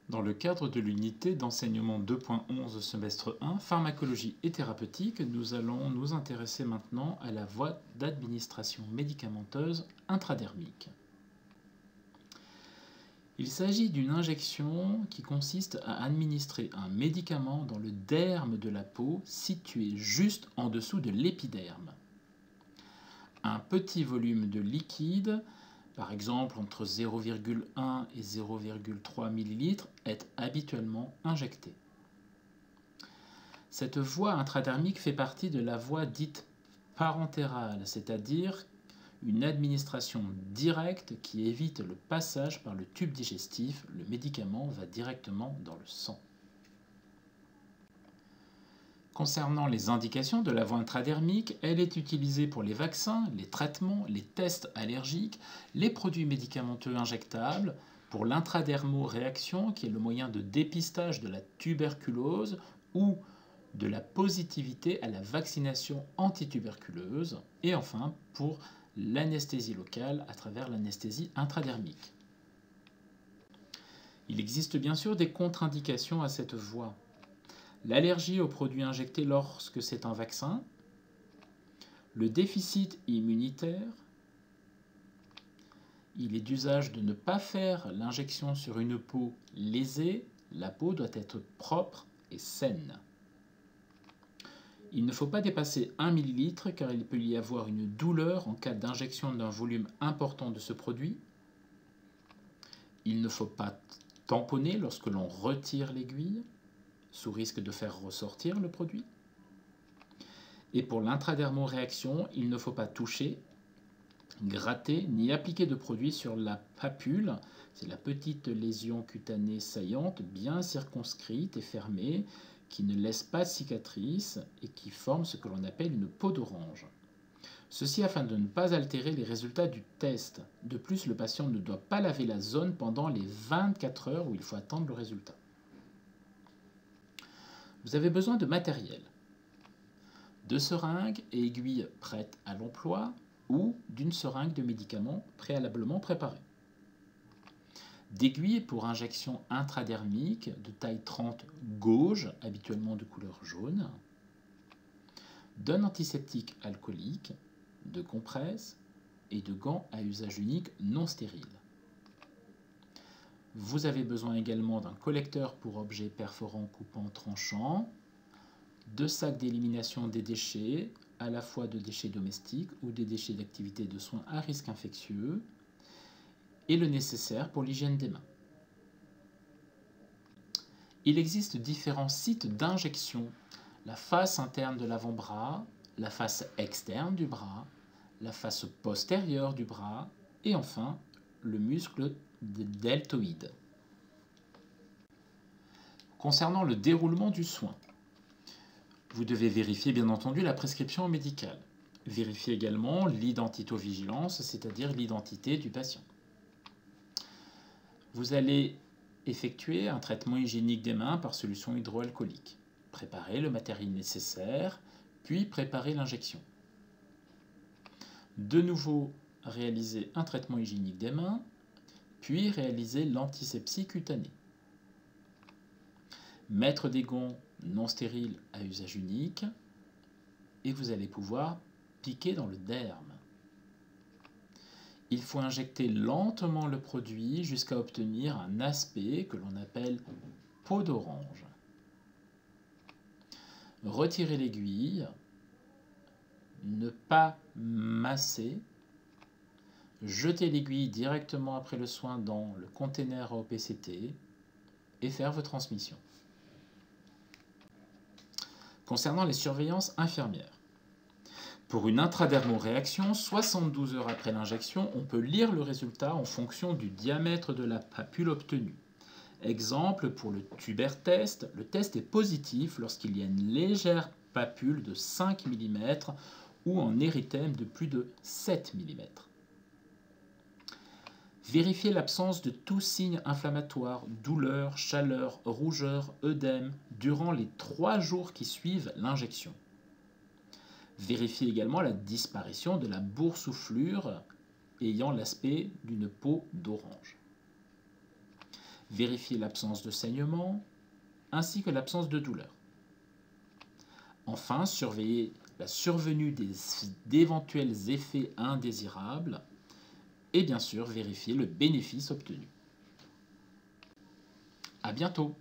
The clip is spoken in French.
Dans le cadre de l'unité d'enseignement 2.11 semestre 1, pharmacologie et thérapeutique, nous allons nous intéresser maintenant à la voie d'administration médicamenteuse intradermique. Il s'agit d'une injection qui consiste à administrer un médicament dans le derme de la peau situé juste en dessous de l'épiderme. Un petit volume de liquide, par exemple entre 0,1 et 0,3 ml, est habituellement injecté. Cette voie intradermique fait partie de la voie dite parentérale, c'est-à-dire une administration directe qui évite le passage par le tube digestif. Le médicament va directement dans le sang. Concernant les indications de la voie intradermique, elle est utilisée pour les vaccins, les traitements, les tests allergiques, les produits médicamenteux injectables, pour l'intradermoréaction qui est le moyen de dépistage de la tuberculose ou de la positivité à la vaccination antituberculeuse, et enfin pour l'anesthésie locale à travers l'anesthésie intradermique. Il existe bien sûr des contre-indications à cette voie. L'allergie aux produits injectés lorsque c'est un vaccin, le déficit immunitaire, il est d'usage de ne pas faire l'injection sur une peau lésée, la peau doit être propre et saine. Il ne faut pas dépasser 1 ml car il peut y avoir une douleur en cas d'injection d'un volume important de ce produit. Il ne faut pas tamponner lorsque l'on retire l'aiguille, sous risque de faire ressortir le produit. Et pour l'intradermoréaction, il ne faut pas toucher, gratter ni appliquer de produit sur la papule. C'est la petite lésion cutanée saillante, bien circonscrite et fermée, qui ne laisse pas de cicatrice et qui forme ce que l'on appelle une peau d'orange. Ceci afin de ne pas altérer les résultats du test. De plus, le patient ne doit pas laver la zone pendant les 24 heures où il faut attendre le résultat. Vous avez besoin de matériel, de seringues et aiguilles prêtes à l'emploi ou d'une seringue de médicaments préalablement préparée, d'aiguilles pour injection intradermique de taille 30 gauge, habituellement de couleur jaune, d'un antiseptique alcoolique, de compresses et de gants à usage unique non stériles. Vous avez besoin également d'un collecteur pour objets perforants, coupants, tranchants, de sacs d'élimination des déchets, à la fois de déchets domestiques ou des déchets d'activités de soins à risque infectieux, et le nécessaire pour l'hygiène des mains. Il existe différents sites d'injection, la face interne de l'avant-bras, la face externe du bras, la face postérieure du bras, et enfin le muscle deltoïde. Concernant le déroulement du soin, vous devez vérifier bien entendu la prescription médicale. Vérifiez également l'identivigilance, c'est-à-dire l'identité du patient. Vous allez effectuer un traitement hygiénique des mains par solution hydroalcoolique. Préparez le matériel nécessaire, puis préparez l'injection. De nouveau, réalisez un traitement hygiénique des mains, puis réaliser l'antisepsie cutanée. Mettre des gants non stériles à usage unique et vous allez pouvoir piquer dans le derme. Il faut injecter lentement le produit jusqu'à obtenir un aspect que l'on appelle peau d'orange. Retirez l'aiguille, ne pas masser, jetez l'aiguille directement après le soin dans le conteneur à OPCT et faire vos transmissions. Concernant les surveillances infirmières, pour une intradermoréaction, 72 heures après l'injection, on peut lire le résultat en fonction du diamètre de la papule obtenue. Exemple, pour le tubertest, le test est positif lorsqu'il y a une légère papule de 5 mm ou un érythème de plus de 7 mm. Vérifiez l'absence de tout signe inflammatoire, douleur, chaleur, rougeur, œdème, durant les 3 jours qui suivent l'injection. Vérifiez également la disparition de la boursouflure ayant l'aspect d'une peau d'orange. Vérifier l'absence de saignement ainsi que l'absence de douleur. Enfin, surveiller la survenue d'éventuels effets indésirables et bien sûr vérifier le bénéfice obtenu. À bientôt!